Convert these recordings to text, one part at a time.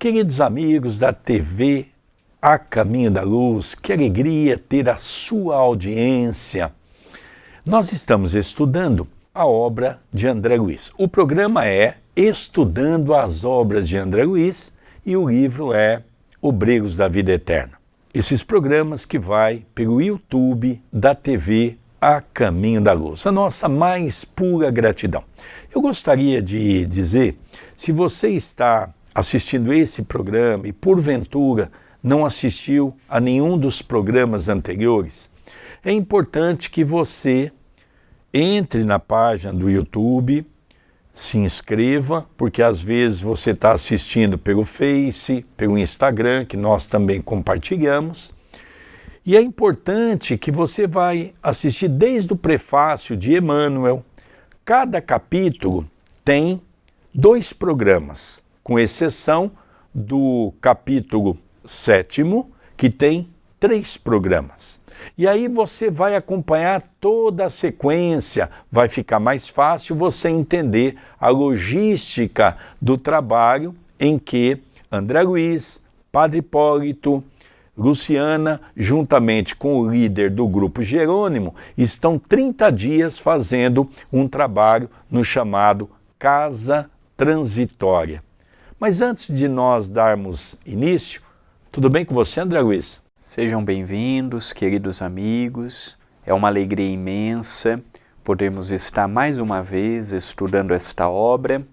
Queridos amigos da TV A Caminho da Luz, que alegria ter a sua audiência. Nós estamos estudando a obra de André Luiz. O programa é Estudando as Obras de André Luiz e o livro é Obreiros da Vida Eterna. Esses programas que vai pelo YouTube da TV A Caminho da Luz. A nossa mais pura gratidão. Eu gostaria de dizer, se você está assistindo esse programa e porventura não assistiu a nenhum dos programas anteriores, é importante que você entre na página do YouTube, se inscreva, porque às vezes você está assistindo pelo Face, pelo Instagram, que nós também compartilhamos. E é importante que você vai assistir desde o prefácio de Emmanuel. Cada capítulo tem 2 programas, com exceção do capítulo 7º, que tem 3 programas. E aí você vai acompanhar toda a sequência, vai ficar mais fácil você entender a logística do trabalho em que André Luiz, Padre Hipólito, Luciana, juntamente com o líder do Grupo Jerônimo, estão 30 dias fazendo um trabalho no chamado Casa Transitória. Mas antes de nós darmos início, tudo bem com você, André Luiz? Sejam bem-vindos, queridos amigos. É uma alegria imensa podermos estar mais uma vez estudando esta obra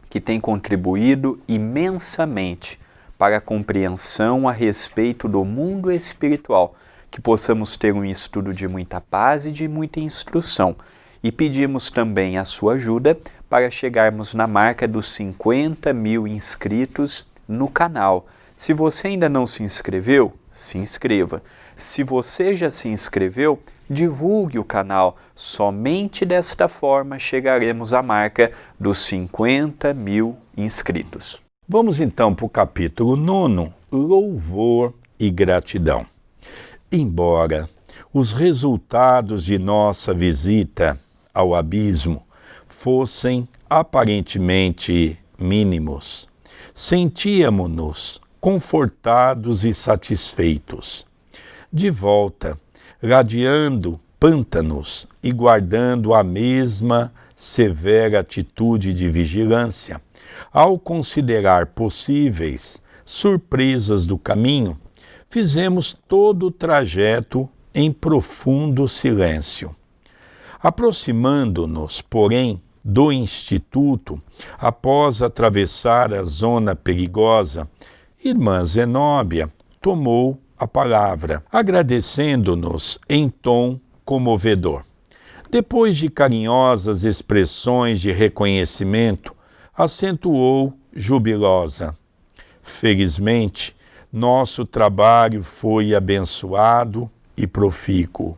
que tem contribuído imensamente para a compreensão a respeito do mundo espiritual, que possamos ter um estudo de muita paz e de muita instrução. E pedimos também a sua ajuda para chegarmos na marca dos 50 mil inscritos no canal. Se você ainda não se inscreveu, se inscreva. Se você já se inscreveu, divulgue o canal. Somente desta forma chegaremos à marca dos 50 mil inscritos. Vamos então para o capítulo 9, Louvor e Gratidão. Embora os resultados de nossa visita ao abismo fossem aparentemente mínimos, sentíamos-nos confortados e satisfeitos. De volta, radiando pântanos e guardando a mesma severa atitude de vigilância, ao considerar possíveis surpresas do caminho, fizemos todo o trajeto em profundo silêncio. Aproximando-nos, porém, do Instituto, após atravessar a zona perigosa, Irmã Zenóbia tomou a palavra, agradecendo-nos em tom comovedor. Depois de carinhosas expressões de reconhecimento, acentuou jubilosa: felizmente, nosso trabalho foi abençoado e profícuo.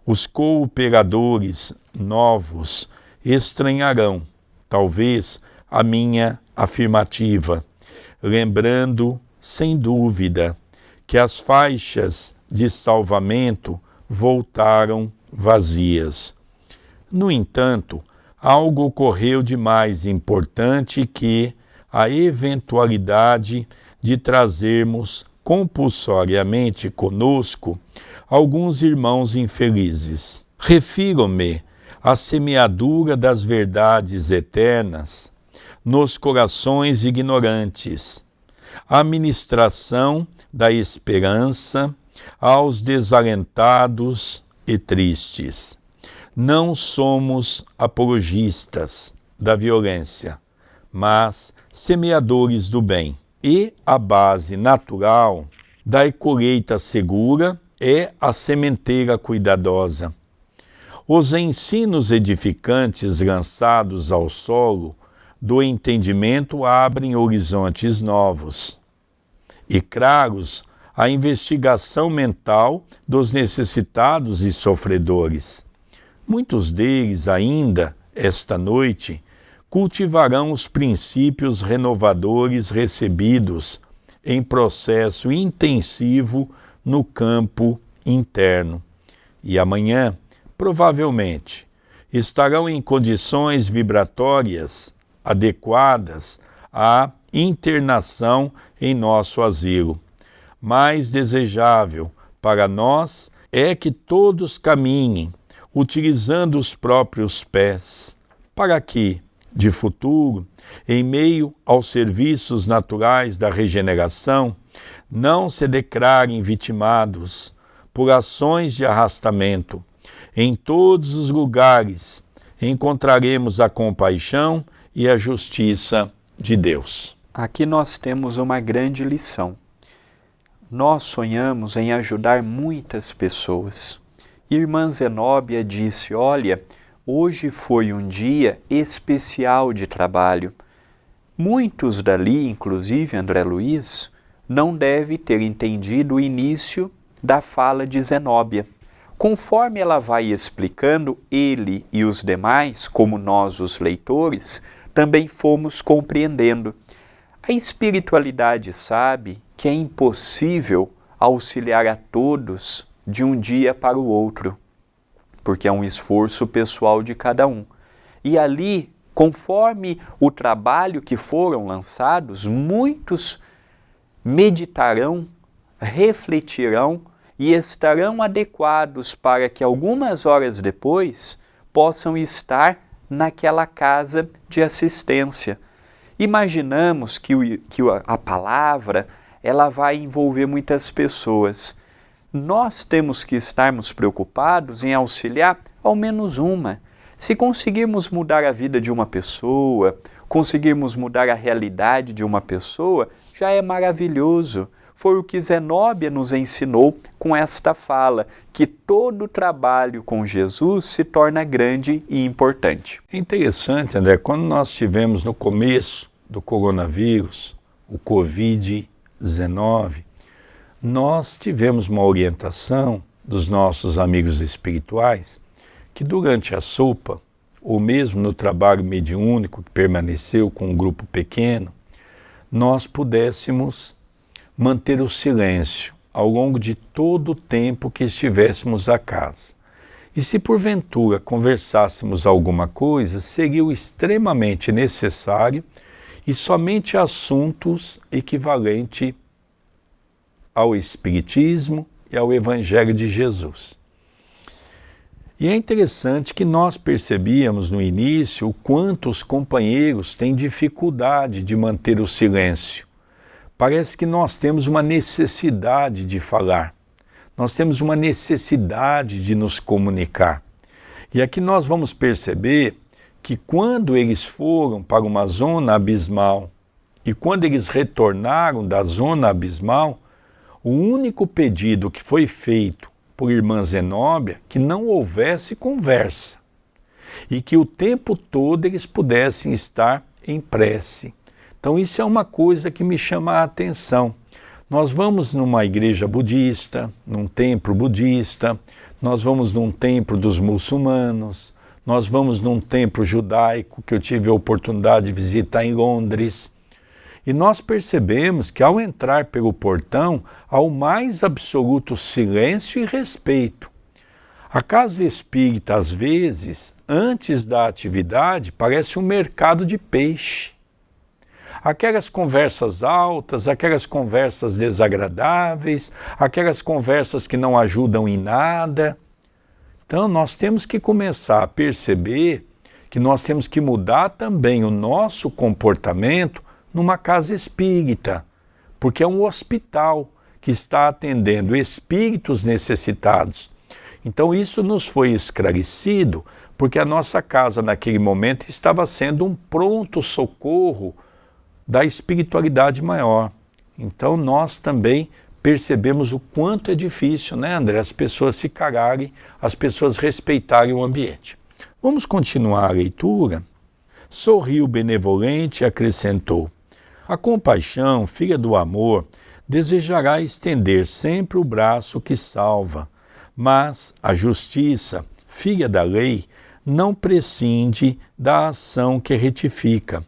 Os cooperadores novos estranharão, talvez, a minha afirmativa, lembrando, sem dúvida, que as faixas de salvamento voltaram vazias. No entanto, algo ocorreu de mais importante que a eventualidade de trazermos compulsoriamente conosco alguns irmãos infelizes. Refiro-me à semeadura das verdades eternas nos corações ignorantes, a ministração da esperança aos desalentados e tristes. Não somos apologistas da violência, mas semeadores do bem. E a base natural da colheita segura é a sementeira cuidadosa. Os ensinos edificantes lançados ao solo do entendimento abrem horizontes novos. E claros, a investigação mental dos necessitados e sofredores. Muitos deles ainda, esta noite, cultivarão os princípios renovadores recebidos em processo intensivo no campo interno. E amanhã, provavelmente, estarão em condições vibratórias adequadas à internação em nosso asilo. Mais desejável para nós é que todos caminhem, utilizando os próprios pés, para que, de futuro, em meio aos serviços naturais da regeneração, não se declarem vitimados por ações de arrastamento. Em todos os lugares encontraremos a compaixão e a justiça de Deus. Aqui nós temos uma grande lição. Nós sonhamos em ajudar muitas pessoas. Irmã Zenóbia disse, olha, hoje foi um dia especial de trabalho. Muitos dali, inclusive André Luiz, não devem ter entendido o início da fala de Zenóbia. Conforme ela vai explicando, ele e os demais, como nós os leitores, também fomos compreendendo. A espiritualidade sabe que é impossível auxiliar a todos de um dia para o outro, porque é um esforço pessoal de cada um. E ali, conforme o trabalho que foram lançados, muitos meditarão, refletirão e estarão adequados para que algumas horas depois possam estar naquela casa de assistência. Imaginamos que a palavra ela vai envolver muitas pessoas. Nós temos que estarmos preocupados em auxiliar ao menos uma. Se conseguirmos mudar a vida de uma pessoa, conseguirmos mudar a realidade de uma pessoa, já é maravilhoso. Foi o que Zenóbia nos ensinou com esta fala, que todo trabalho com Jesus se torna grande e importante. É interessante, André, quando nós tivemos no começo do coronavírus, o Covid-19, nós tivemos uma orientação dos nossos amigos espirituais que durante a sopa, ou mesmo no trabalho mediúnico que permaneceu com um grupo pequeno, nós pudéssemos manter o silêncio ao longo de todo o tempo que estivéssemos à casa. E se porventura conversássemos alguma coisa, seria o extremamente necessário e somente assuntos equivalentes ao Espiritismo e ao Evangelho de Jesus. E é interessante que nós percebíamos no início o quanto os companheiros têm dificuldade de manter o silêncio. Parece que nós temos uma necessidade de falar, nós temos uma necessidade de nos comunicar. E aqui nós vamos perceber que quando eles foram para uma zona abismal e quando eles retornaram da zona abismal, o único pedido que foi feito por irmã Zenóbia que não houvesse conversa e que o tempo todo eles pudessem estar em prece. Então isso é uma coisa que me chama a atenção. Nós vamos numa igreja budista, num templo budista, nós vamos num templo dos muçulmanos, nós vamos num templo judaico que eu tive a oportunidade de visitar em Londres. E nós percebemos que ao entrar pelo portão, há o mais absoluto silêncio e respeito. A casa espírita, às vezes, antes da atividade, parece um mercado de peixe. Aquelas conversas altas, aquelas conversas desagradáveis, aquelas conversas que não ajudam em nada. Então, nós temos que começar a perceber que nós temos que mudar também o nosso comportamento numa casa espírita, porque é um hospital que está atendendo espíritos necessitados. Então isso nos foi esclarecido, porque a nossa casa naquele momento estava sendo um pronto socorro da espiritualidade maior. Então nós também percebemos o quanto é difícil, né, André, as pessoas se calarem, as pessoas respeitarem o ambiente. Vamos continuar a leitura? Sorriu benevolente e acrescentou: a compaixão, filha do amor, desejará estender sempre o braço que salva, mas a justiça, filha da lei, não prescinde da ação que retifica.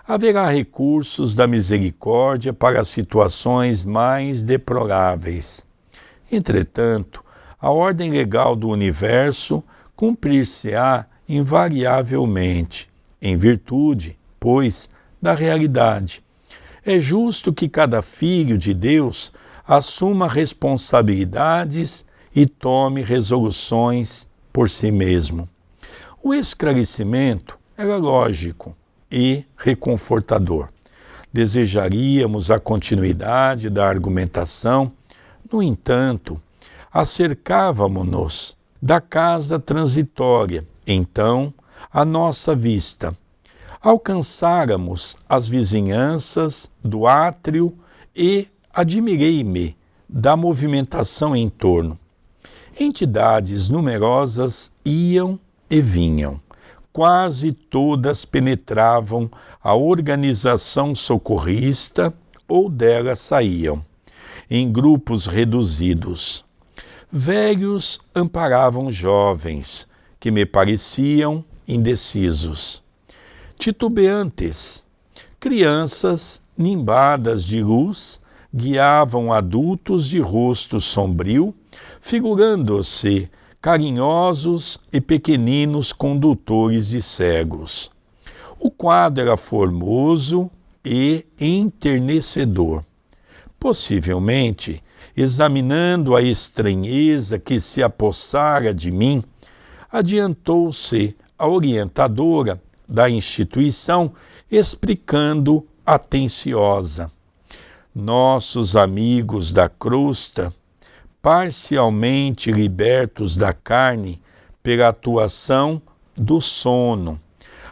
Haverá recursos da misericórdia para as situações mais deploráveis. Entretanto, a ordem legal do universo cumprir-se-á invariavelmente, em virtude, pois, da realidade. É justo que cada filho de Deus assuma responsabilidades e tome resoluções por si mesmo. O esclarecimento era lógico e reconfortador. Desejaríamos a continuidade da argumentação, no entanto, acercávamos-nos da casa transitória, então, à nossa vista. Alcançáramos as vizinhanças do átrio e admirei-me da movimentação em torno. Entidades numerosas iam e vinham. Quase todas penetravam a organização socorrista ou dela saíam, em grupos reduzidos. Velhos amparavam jovens, que me pareciam indecisos. Titubeantes, crianças nimbadas de luz guiavam adultos de rosto sombrio, figurando-se carinhosos e pequeninos condutores de cegos. O quadro era formoso e enternecedor. Possivelmente, examinando a estranheza que se apossara de mim, adiantou-se a orientadora da instituição, explicando atenciosa. Nossos amigos da crosta, parcialmente libertos da carne pela atuação do sono,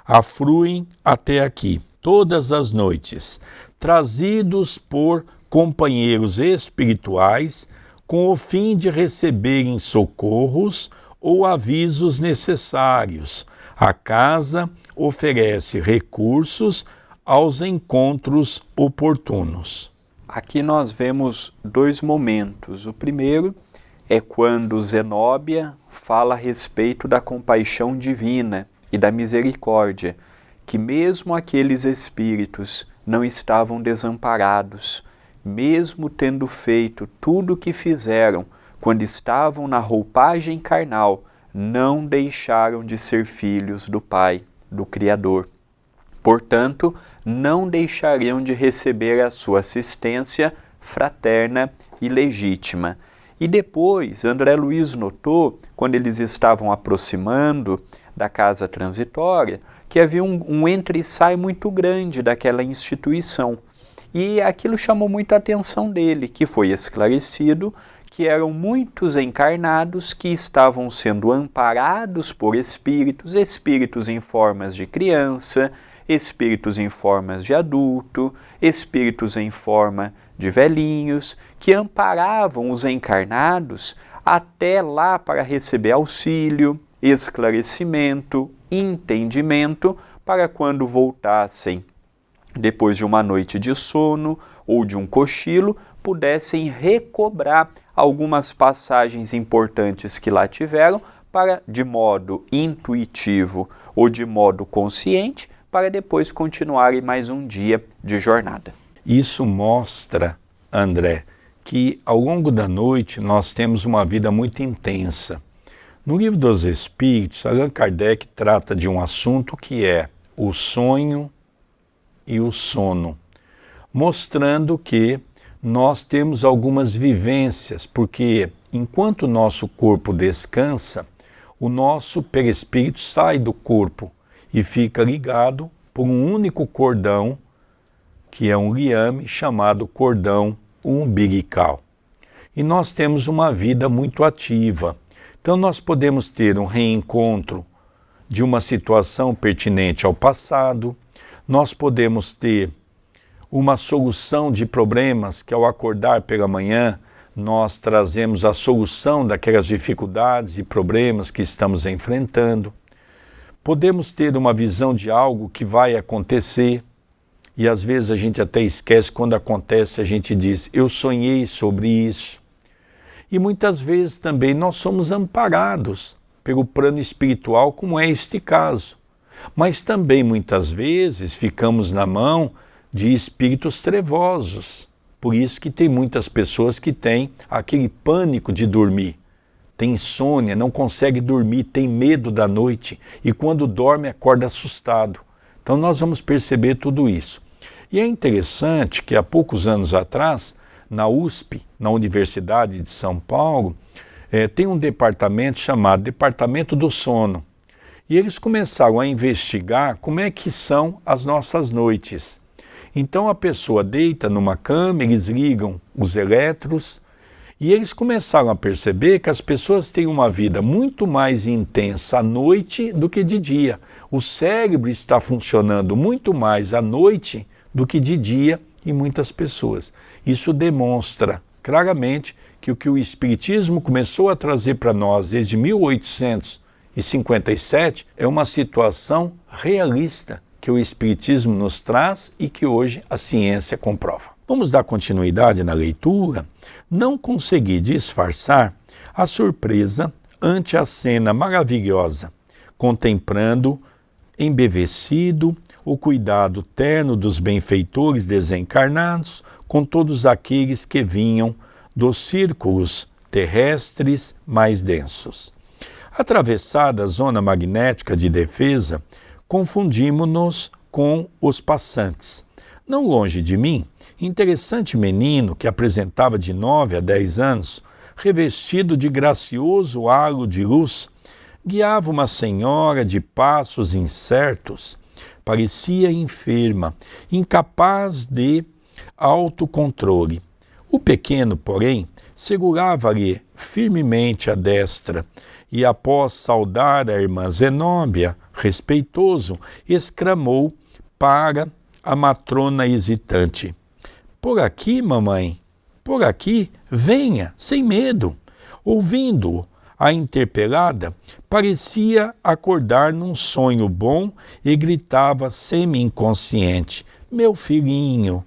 afluem até aqui todas as noites, trazidos por companheiros espirituais com o fim de receberem socorros ou avisos necessários. A casa oferece recursos aos encontros oportunos. Aqui nós vemos dois momentos. O primeiro é quando Zenóbia fala a respeito da compaixão divina e da misericórdia, que mesmo aqueles espíritos não estavam desamparados, mesmo tendo feito tudo o que fizeram quando estavam na roupagem carnal, não deixaram de ser filhos do Pai, do Criador. Portanto, não deixariam de receber a sua assistência fraterna e legítima. E depois, André Luiz notou, quando eles estavam aproximando da casa transitória, que havia um entra e sai muito grande daquela instituição. E aquilo chamou muito a atenção dele, que foi esclarecido que eram muitos encarnados que estavam sendo amparados por espíritos, espíritos em formas de criança, espíritos em formas de adulto, espíritos em forma de velhinhos, que amparavam os encarnados até lá para receber auxílio, esclarecimento, entendimento, para quando voltassem, depois de uma noite de sono ou de um cochilo, pudessem recobrar algumas passagens importantes que lá tiveram, para, de modo intuitivo ou de modo consciente, para depois continuarem mais um dia de jornada. Isso mostra, André, que ao longo da noite nós temos uma vida muito intensa. No Livro dos Espíritos, Allan Kardec trata de um assunto que é o sonho e o sono, mostrando que nós temos algumas vivências, porque enquanto o nosso corpo descansa, o nosso perispírito sai do corpo e fica ligado por um único cordão, que é um liame chamado cordão umbilical. E nós temos uma vida muito ativa. Então nós podemos ter um reencontro de uma situação pertinente ao passado, nós podemos ter uma solução de problemas que ao acordar pela manhã nós trazemos a solução daquelas dificuldades e problemas que estamos enfrentando. Podemos ter uma visão de algo que vai acontecer e às vezes a gente até esquece, quando acontece a gente diz, eu sonhei sobre isso. E muitas vezes também nós somos amparados pelo plano espiritual, como é este caso. Mas também muitas vezes ficamos na mão de espíritos trevosos. Por isso que tem muitas pessoas que têm aquele pânico de dormir. Tem insônia, não consegue dormir, tem medo da noite e quando dorme acorda assustado. Então nós vamos perceber tudo isso. E é interessante que há poucos anos atrás, na USP, na Universidade de São Paulo, tem um departamento chamado Departamento do Sono. E eles começaram a investigar como é que são as nossas noites. Então a pessoa deita numa cama, eles ligam os elétrons e eles começaram a perceber que as pessoas têm uma vida muito mais intensa à noite do que de dia. O cérebro está funcionando muito mais à noite do que de dia em muitas pessoas. Isso demonstra claramente que o que o Espiritismo começou a trazer para nós desde 1857 é uma situação realista que o Espiritismo nos traz e que hoje a ciência comprova. Vamos dar continuidade na leitura. Não consegui disfarçar a surpresa ante a cena maravilhosa, contemplando, embevecido, o cuidado terno dos benfeitores desencarnados com todos aqueles que vinham dos círculos terrestres mais densos. Atravessada a zona magnética de defesa, confundimos-nos com os passantes. Não longe de mim, interessante menino que apresentava de 9 a 10 anos, revestido de gracioso halo de luz, guiava uma senhora de passos incertos. Parecia enferma, incapaz de autocontrole. O pequeno, porém, segurava-lhe firmemente a destra e, após saudar a irmã Zenóbia, respeitoso, exclamou para a matrona hesitante: "Por aqui, mamãe, por aqui, venha, sem medo." Ouvindo-o, a interpelada parecia acordar num sonho bom e gritava semi-inconsciente: meu filhinho,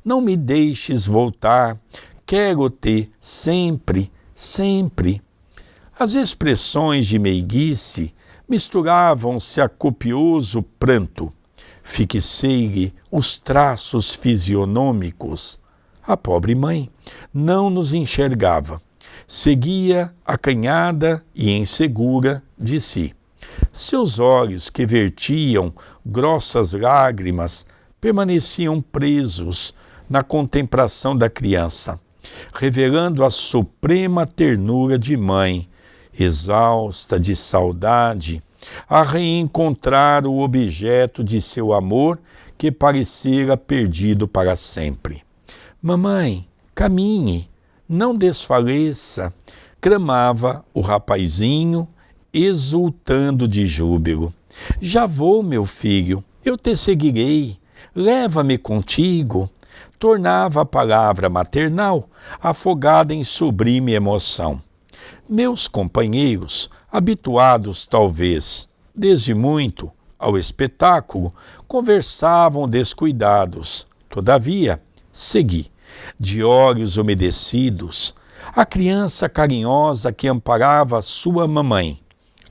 não me deixes voltar, quero-te sempre, sempre." As expressões de meiguice misturavam-se a copioso pranto. Fixei-lhe os traços fisionômicos. A pobre mãe não nos enxergava. Seguia acanhada e insegura de si. Seus olhos, que vertiam grossas lágrimas, permaneciam presos na contemplação da criança, revelando a suprema ternura de mãe, exausta de saudade, a reencontrar o objeto de seu amor que parecera perdido para sempre. "Mamãe, caminhe, não desfaleça", clamava o rapazinho, exultando de júbilo. "Já vou, meu filho, eu te seguirei, leva-me contigo", tornava a palavra maternal, afogada em sublime emoção. Meus companheiros, habituados talvez desde muito ao espetáculo, conversavam descuidados. Todavia, segui, de olhos umedecidos, a criança carinhosa que amparava sua mamãe,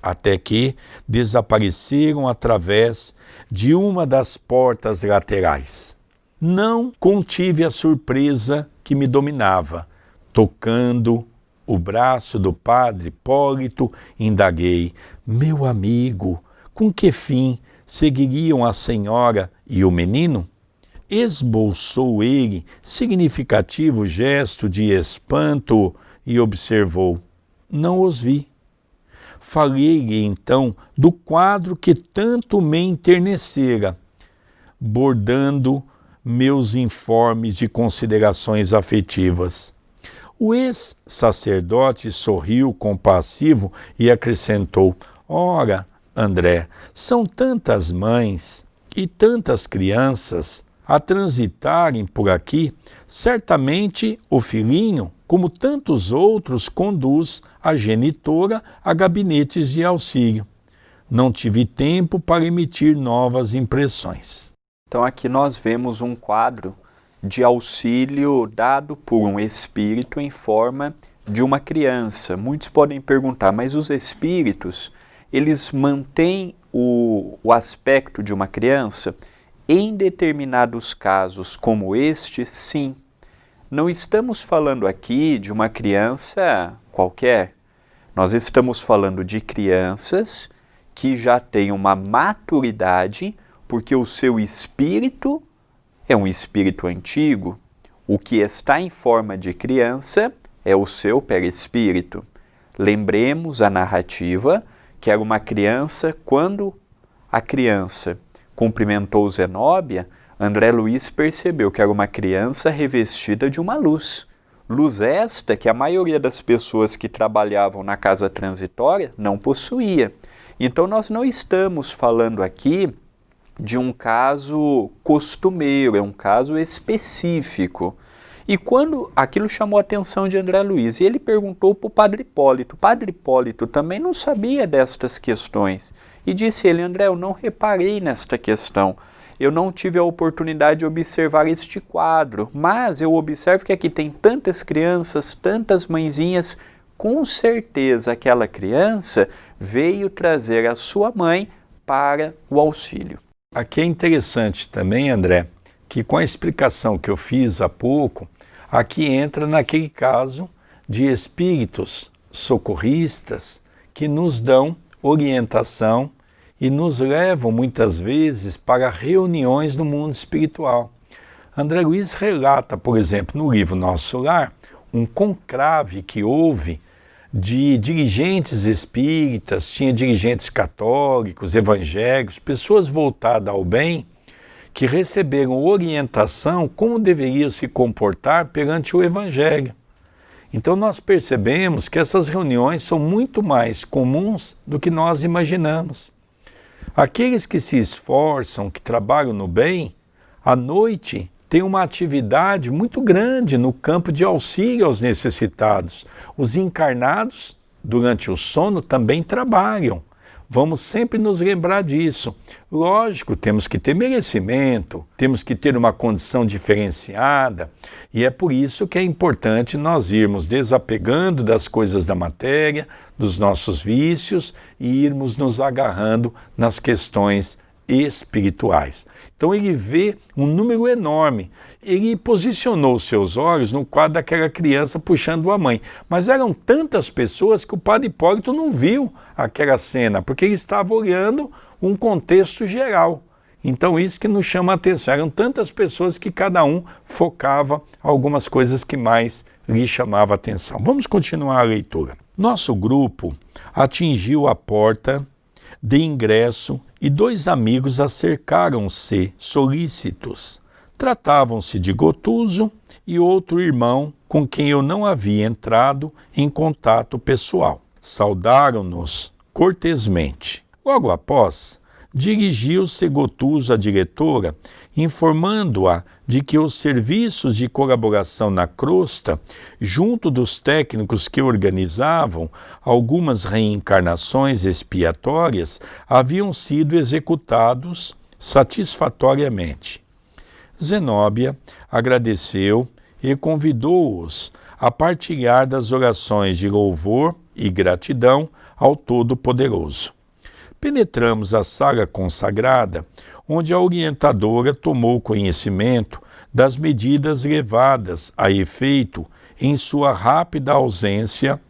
até que desapareceram através de uma das portas laterais. Não contive a surpresa que me dominava. Tocando o braço do padre Hipólito, indaguei: "Meu amigo, com que fim seguiriam a senhora e o menino?" Esboçou ele significativo gesto de espanto e observou: "Não os vi." Falei-lhe então do quadro que tanto me enternecera, bordando meus informes de considerações afetivas. O ex-sacerdote sorriu compassivo e acrescentou: "Ora, André, são tantas mães e tantas crianças a transitarem por aqui, certamente o filhinho, como tantos outros, conduz a genitora a gabinetes de auxílio. Não tive tempo para emitir novas impressões." Então aqui nós vemos um quadro de auxílio dado por um espírito em forma de uma criança. Muitos podem perguntar, mas os espíritos, eles mantêm o aspecto de uma criança? Em determinados casos como este, sim. Não estamos falando aqui de uma criança qualquer. Nós estamos falando de crianças que já têm uma maturidade, porque o seu espírito é um espírito antigo. O que está em forma de criança é o seu perispírito. Lembremos a narrativa que era uma criança. Quando a criança cumprimentou Zenóbia, André Luiz percebeu que era uma criança revestida de uma luz. Luz esta que a maioria das pessoas que trabalhavam na casa transitória não possuía. Então nós não estamos falando aqui de um caso costumeiro, é um caso específico. E quando aquilo chamou a atenção de André Luiz, e ele perguntou para o Padre Hipólito. O Padre Hipólito também não sabia destas questões. E disse ele: André, eu não reparei nesta questão. Eu não tive a oportunidade de observar este quadro, mas eu observo que aqui tem tantas crianças, tantas mãezinhas. Com certeza aquela criança veio trazer a sua mãe para o auxílio. Aqui é interessante também, André, que com a explicação que eu fiz há pouco, aqui entra naquele caso de espíritos socorristas que nos dão orientação e nos levam muitas vezes para reuniões no mundo espiritual. André Luiz relata, por exemplo, no livro Nosso Lar, um conclave que houve de dirigentes espíritas, tinha dirigentes católicos, evangélicos, pessoas voltadas ao bem, que receberam orientação como deveriam se comportar perante o Evangelho. Então nós percebemos que essas reuniões são muito mais comuns do que nós imaginamos. Aqueles que se esforçam, que trabalham no bem, à noite têm uma atividade muito grande no campo de auxílio aos necessitados. Os encarnados, durante o sono, também trabalham. Vamos sempre nos lembrar disso. Lógico, temos que ter merecimento, temos que ter uma condição diferenciada, e é por isso que é importante nós irmos desapegando das coisas da matéria, dos nossos vícios, e irmos nos agarrando nas questões espirituais. Então ele vê um número enorme. Ele posicionou seus olhos no quadro daquela criança puxando a mãe. Mas eram tantas pessoas que o Padre Hipólito não viu aquela cena, porque ele estava olhando um contexto geral. Então isso que nos chama a atenção. Eram tantas pessoas que cada um focava algumas coisas que mais lhe chamava a atenção. Vamos continuar a leitura. Nosso grupo atingiu a porta de ingresso e 2 amigos acercaram-se solícitos. Tratavam-se de Gotuso e outro irmão com quem eu não havia entrado em contato pessoal. Saudaram-nos cortesmente. Logo após, dirigiu-se Gotuso à diretora, informando-a de que os serviços de colaboração na crosta, junto dos técnicos que organizavam algumas reencarnações expiatórias, haviam sido executados satisfatoriamente. Zenóbia agradeceu e convidou-os a partilhar das orações de louvor e gratidão ao Todo-Poderoso. Penetramos a sala consagrada, onde a orientadora tomou conhecimento das medidas levadas a efeito em sua rápida ausência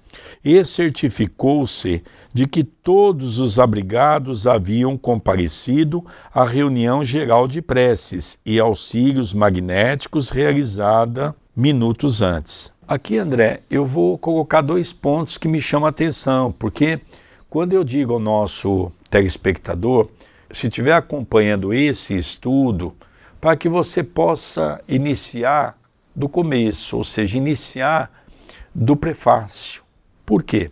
e certificou-se de que todos os abrigados haviam comparecido à reunião geral de preces e auxílios magnéticos realizada minutos antes. Aqui, André, eu vou colocar 2 pontos que me chamam a atenção, porque quando eu digo ao nosso telespectador, se estiver acompanhando esse estudo, para que você possa iniciar do começo, ou seja, iniciar do prefácio. Por quê?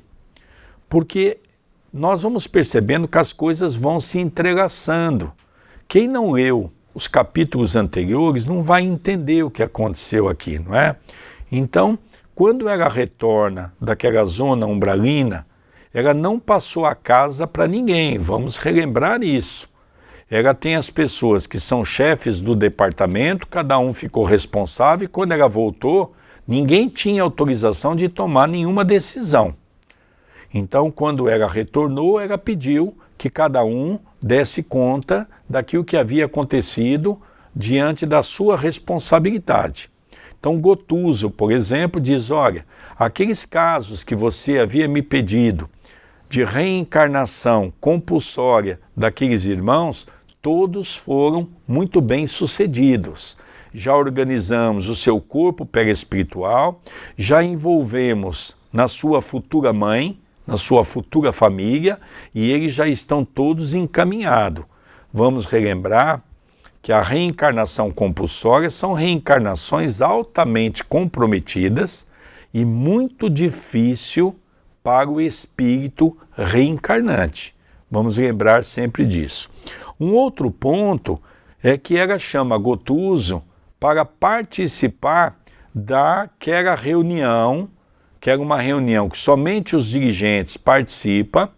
Porque nós vamos percebendo que as coisas vão se entrelaçando. Quem não leu os capítulos anteriores não vai entender o que aconteceu aqui, não é? Então, quando ela retorna daquela zona umbralina, ela não passou a casa para ninguém, vamos relembrar isso. Ela tem as pessoas que são chefes do departamento, cada um ficou responsável, e quando ela voltou, ninguém tinha autorização de tomar nenhuma decisão. Então, quando ela retornou, ela pediu que cada um desse conta daquilo que havia acontecido diante da sua responsabilidade. Então, Gotuso, por exemplo, diz: olha, aqueles casos que você havia me pedido de reencarnação compulsória daqueles irmãos, todos foram muito bem sucedidos. já organizamos o seu corpo perispiritual, já envolvemos na sua futura mãe, na sua futura família, e eles já estão todos encaminhados. Vamos relembrar que a reencarnação compulsória são reencarnações altamente comprometidas e muito difícil para o espírito reencarnante. Vamos lembrar sempre disso. Um outro ponto é que ela chama Gotuso para participar daquela reunião, que era uma reunião que somente os dirigentes participam,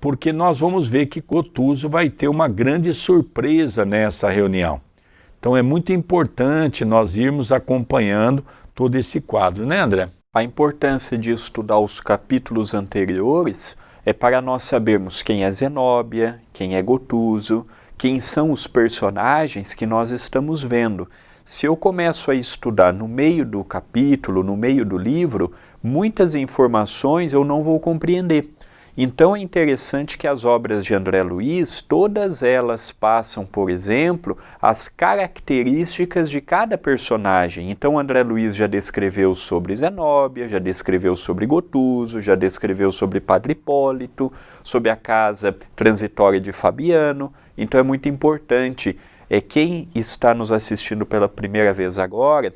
porque nós vamos ver que Gotuso vai ter uma grande surpresa nessa reunião. Então é muito importante nós irmos acompanhando todo esse quadro, né, André? A importância de estudar os capítulos anteriores é para nós sabermos quem é Zenóbia, quem é Gotuso, quem são os personagens que nós estamos vendo. Se eu começo a estudar no meio do capítulo, no meio do livro, muitas informações eu não vou compreender. Então é interessante que as obras de André Luiz, todas elas passam, por exemplo, as características de cada personagem. Então André Luiz já descreveu sobre Zenóbia, já descreveu sobre Gotuso, já descreveu sobre Padre Hipólito, sobre a casa transitória de Fabiano. Então é muito importante, quem está nos assistindo pela primeira vez agora,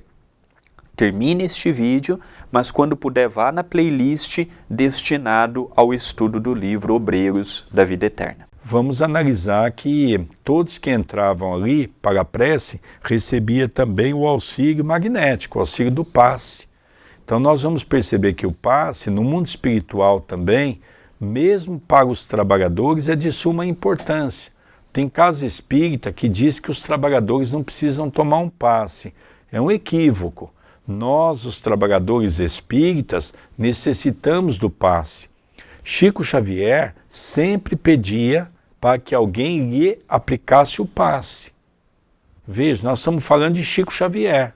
termine este vídeo, mas quando puder vá na playlist destinado ao estudo do livro Obreiros da Vida Eterna. Vamos analisar que todos que entravam ali para a prece recebiam também o auxílio magnético, o auxílio do passe. Então nós vamos perceber que o passe, no mundo espiritual também, mesmo para os trabalhadores, é de suma importância. Tem casa espírita que diz que os trabalhadores não precisam tomar um passe. É um equívoco. Nós, os trabalhadores espíritas, necessitamos do passe. Chico Xavier sempre pedia para que alguém lhe aplicasse o passe. Veja, nós estamos falando de Chico Xavier.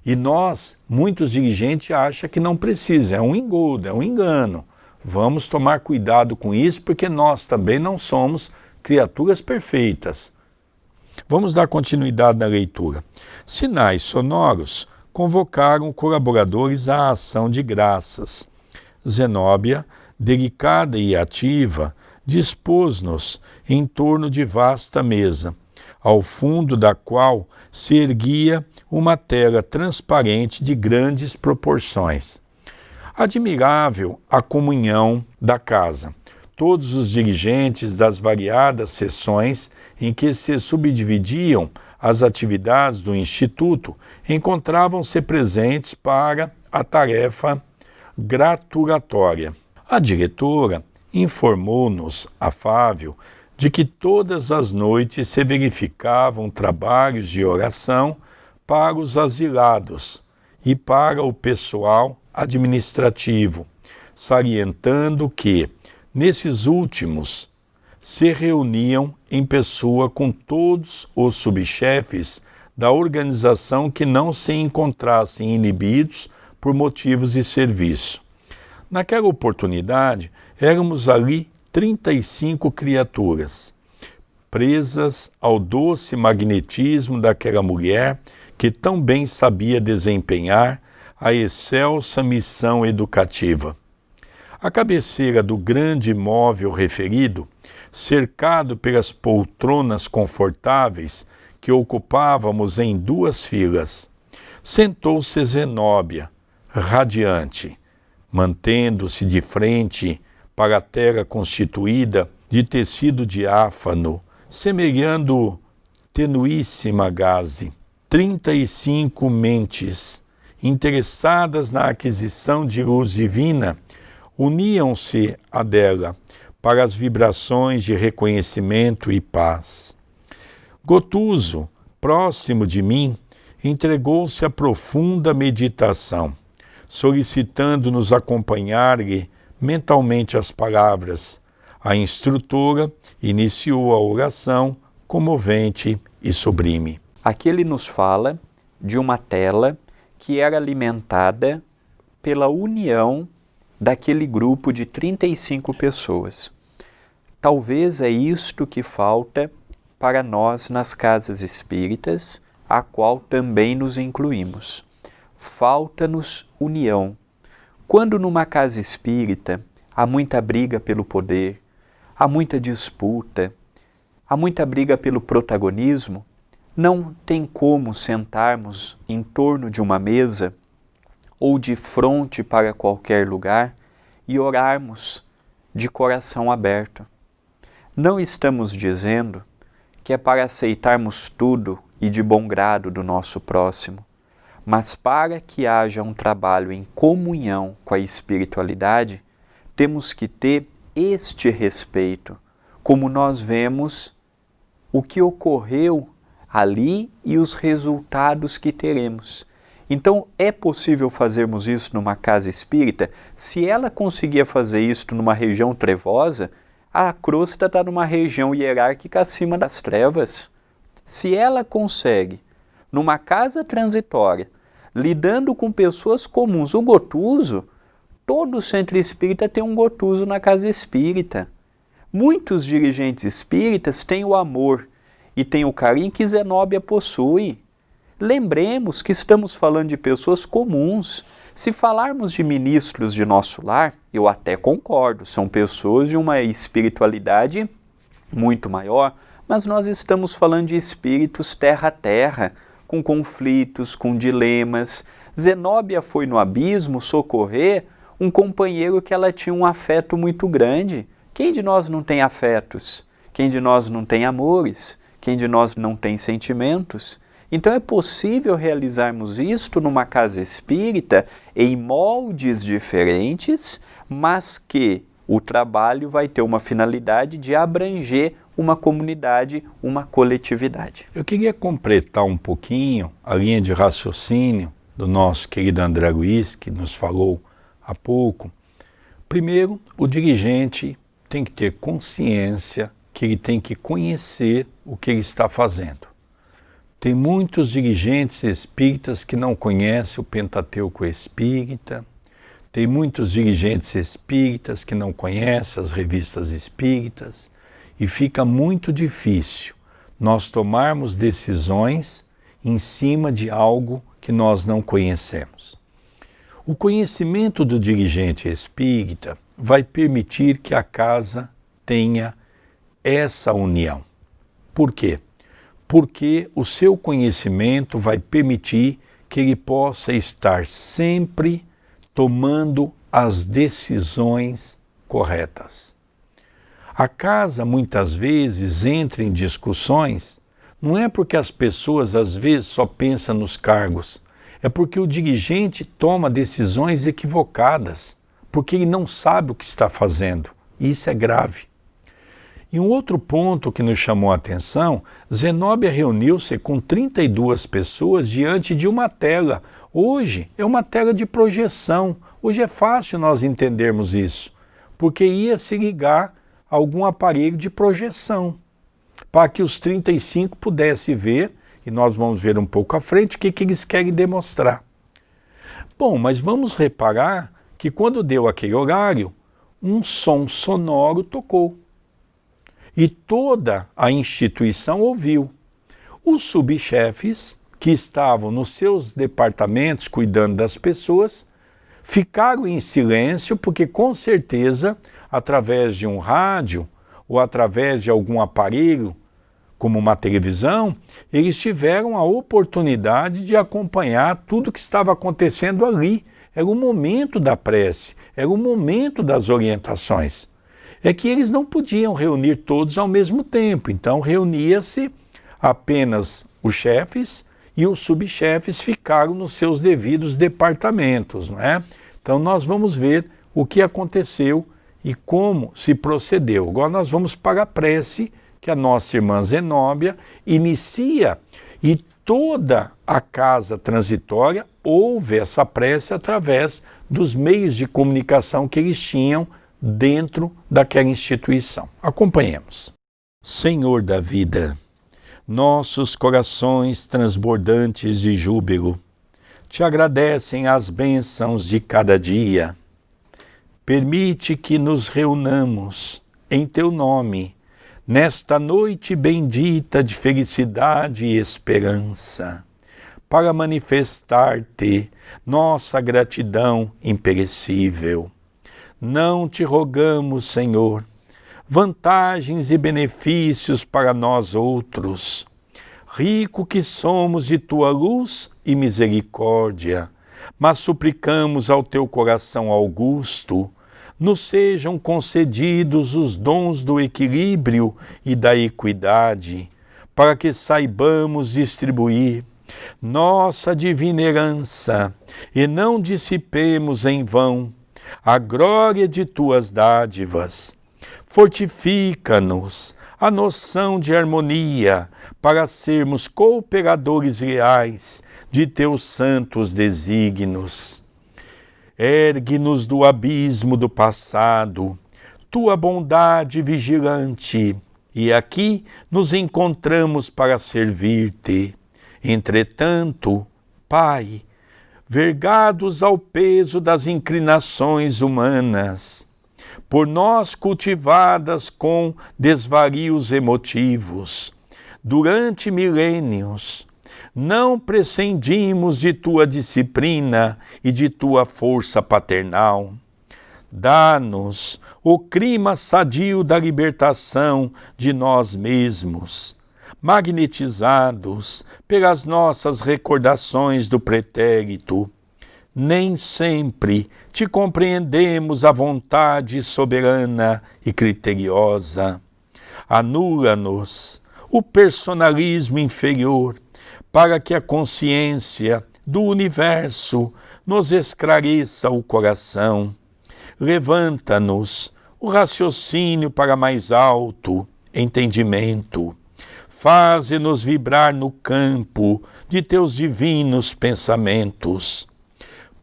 E nós, muitos dirigentes, acham que não precisa. É um engodo, é um engano. Vamos tomar cuidado com isso, porque nós também não somos criaturas perfeitas. Vamos dar continuidade na leitura. Sinais sonoros convocaram colaboradores à ação de graças. Zenóbia, delicada e ativa, dispôs-nos em torno de vasta mesa, ao fundo da qual se erguia uma tela transparente de grandes proporções. Admirável a comunhão da casa. Todos os dirigentes das variadas seções em que se subdividiam as atividades do Instituto encontravam-se presentes para a tarefa gratulatória. A diretora informou-nos, afável, de que todas as noites se verificavam trabalhos de oração para os asilados e para o pessoal administrativo, salientando que, nesses últimos, se reuniam em pessoa com todos os subchefes da organização que não se encontrassem inibidos por motivos de serviço. Naquela oportunidade, éramos ali 35 criaturas, presas ao doce magnetismo daquela mulher que tão bem sabia desempenhar a excelsa missão educativa. À cabeceira do grande móvel referido, cercado pelas poltronas confortáveis que ocupávamos em 2 filas, sentou-se Zenóbia, radiante, mantendo-se de frente para a tela constituída de tecido diáfano, semelhando tenuíssima gaze. 35 mentes, interessadas na aquisição de luz divina, uniam-se a dela para as vibrações de reconhecimento e paz. Gotuso, próximo de mim, entregou-se a profunda meditação, solicitando-nos acompanhar-lhe mentalmente as palavras. A instrutora iniciou a oração comovente e sublime. Aqui ele nos fala de uma tela que era alimentada pela união daquele grupo de 35 pessoas. Talvez é isto que falta para nós nas casas espíritas, a qual também nos incluímos. Falta-nos união. Quando numa casa espírita há muita briga pelo poder, há muita disputa, há muita briga pelo protagonismo, não tem como sentarmos em torno de uma mesa ou de frente para qualquer lugar e orarmos de coração aberto. Não estamos dizendo que é para aceitarmos tudo e de bom grado do nosso próximo, mas para que haja um trabalho em comunhão com a espiritualidade, temos que ter este respeito, como nós vemos o que ocorreu ali e os resultados que teremos. Então, é possível fazermos isso numa casa espírita? Se ela conseguia fazer isso numa região trevosa, a crosta está numa região hierárquica acima das trevas. Se ela consegue, numa casa transitória, lidando com pessoas comuns, o gotuso, todo centro espírita tem um gotuso na casa espírita. Muitos dirigentes espíritas têm o amor e têm o carinho que Zenóbia possui. Lembremos que estamos falando de pessoas comuns. Se falarmos de ministros de nosso lar, eu até concordo, são pessoas de uma espiritualidade muito maior, mas nós estamos falando de espíritos terra a terra, com conflitos, com dilemas. Zenóbia foi no abismo socorrer um companheiro que ela tinha um afeto muito grande. Quem de nós não tem afetos? Quem de nós não tem amores? Quem de nós não tem sentimentos? Então é possível realizarmos isto numa casa espírita em moldes diferentes, mas que o trabalho vai ter uma finalidade de abranger uma comunidade, uma coletividade. Eu queria completar um pouquinho a linha de raciocínio do nosso querido André Luiz, que nos falou há pouco. Primeiro, o dirigente tem que ter consciência que ele tem que conhecer o que ele está fazendo. Tem muitos dirigentes espíritas que não conhecem o Pentateuco espírita, tem muitos dirigentes espíritas que não conhecem as revistas espíritas, e fica muito difícil nós tomarmos decisões em cima de algo que nós não conhecemos. O conhecimento do dirigente espírita vai permitir que a casa tenha essa união. Por quê? Porque o seu conhecimento vai permitir que ele possa estar sempre tomando as decisões corretas. A casa muitas vezes entra em discussões, não é porque as pessoas às vezes só pensam nos cargos, é porque o dirigente toma decisões equivocadas, porque ele não sabe o que está fazendo, e isso é grave. E um outro ponto que nos chamou a atenção, Zenóbia reuniu-se com 32 pessoas diante de uma tela. Hoje é uma tela de projeção. Hoje é fácil nós entendermos isso, porque ia se ligar a algum aparelho de projeção, para que os 35 pudessem ver, e nós vamos ver um pouco à frente, o que eles querem demonstrar. Bom, mas vamos reparar que quando deu aquele horário, um som sonoro tocou. E toda a instituição ouviu. Os subchefes, que estavam nos seus departamentos cuidando das pessoas, ficaram em silêncio porque, com certeza, através de um rádio ou através de algum aparelho, como uma televisão, eles tiveram a oportunidade de acompanhar tudo o que estava acontecendo ali. Era o momento da prece, era o momento das orientações. É que eles não podiam reunir todos ao mesmo tempo, então reunia-se apenas os chefes e os subchefes ficaram nos seus devidos departamentos, não é? Então nós vamos ver o que aconteceu e como se procedeu. Agora nós vamos para a prece que a nossa irmã Zenóbia inicia, e toda a casa transitória ouve essa prece através dos meios de comunicação que eles tinham dentro daquela instituição. Acompanhemos. Senhor da vida, nossos corações transbordantes de júbilo te agradecem as bênçãos de cada dia. Permite que nos reunamos em teu nome nesta noite bendita de felicidade e esperança, para manifestar-te nossa gratidão imperecível. Não te rogamos, Senhor, vantagens e benefícios para nós outros, rico que somos de tua luz e misericórdia, mas suplicamos ao teu coração augusto, nos sejam concedidos os dons do equilíbrio e da equidade, para que saibamos distribuir nossa divina herança e não dissipemos em vão a glória de tuas dádivas. Fortifica-nos a noção de harmonia para sermos cooperadores leais de teus santos desígnios. Ergue-nos do abismo do passado, tua bondade vigilante, e aqui nos encontramos para servir-te. Entretanto, Pai, vergados ao peso das inclinações humanas, por nós cultivadas com desvarios emotivos, durante milênios, não prescindimos de tua disciplina e de tua força paternal. Dá-nos o clima sadio da libertação de nós mesmos, magnetizados pelas nossas recordações do pretérito. Nem sempre te compreendemos a vontade soberana e criteriosa. Anula-nos o personalismo inferior, para que a consciência do universo nos esclareça o coração. Levanta-nos o raciocínio para mais alto entendimento. Faze-nos vibrar no campo de teus divinos pensamentos.